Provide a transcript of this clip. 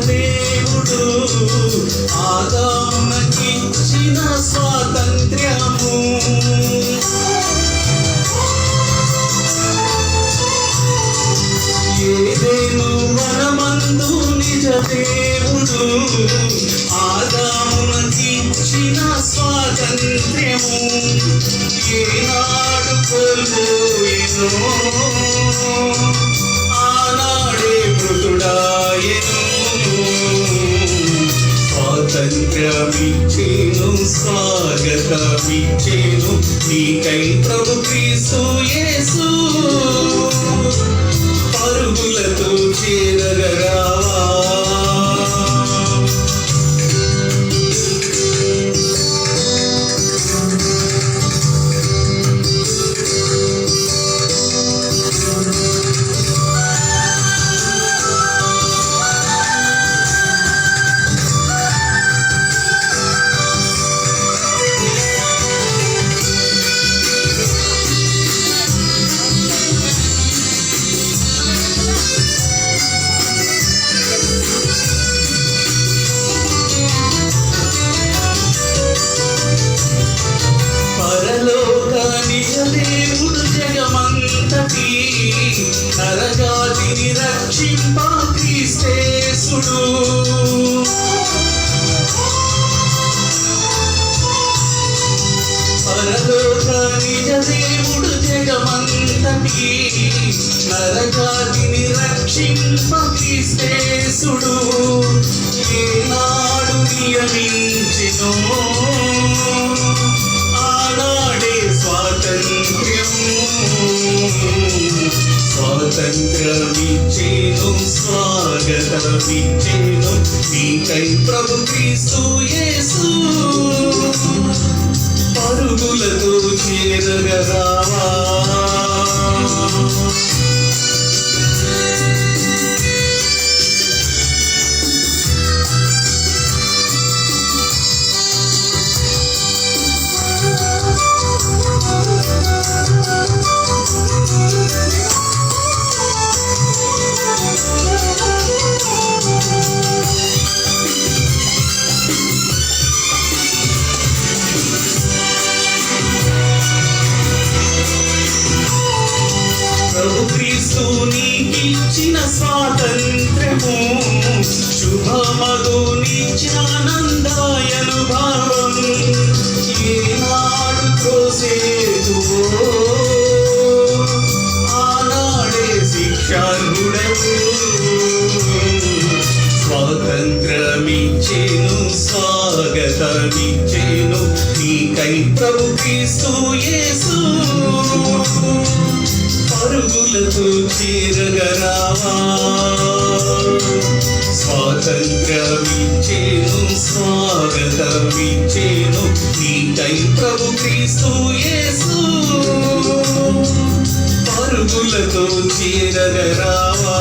దేవుడు ఆదామునకిచ్చిన స్వాతంత్ర్యము ఏదేను వనమందు నిజ దేవుడు ఆదామునకిచ్చిన స్వాతంత్ర్యము ఏనాడు కోల్పోయెనో ఆనాడే మృతుడాయెను స్వాతంత్ర్యమిచ్చేను స్వాగతమిచ్చేను నీకై ప్రభు క్రీస్తు యేసు పరుగులతో చేరగరావా దేవుడు జగమంతటి నరజాతిని రక్షింప క్రీస్తేసుడు పరలోక నిజ దేవుడు జగమంతటి నరజాతిని రక్షింప క్రీస్తేసుడు ఏనాడు నియమించెనో ఆనాడే స్వాతంత్ర్యమిచ్చేను స్వాగతమిచ్చేను నీకై ప్రభు క్రీస్తు యేసు పరుగులతో చేరగరావా ప్రభు క్రీస్తు నీకిచ్చిన స్వాతంత్ర్యము శుభమగు నిత్యానందాయనుభావం ఏనాడు త్రోసేదువో ఆనాడే శిక్షార్హుడవు స్వాతంత్ర్యమిచ్చేను స్వాగతమిచ్చేను నీకై ప్రభు క్రీస్తు యేసు పరుగులతో చేరగరావా స్వాతంత్ర్యమిచ్చేను స్వాగతమిచ్చేను నీకై ప్రభు క్రీస్తు యేసు పరుగులతో చేరగరావా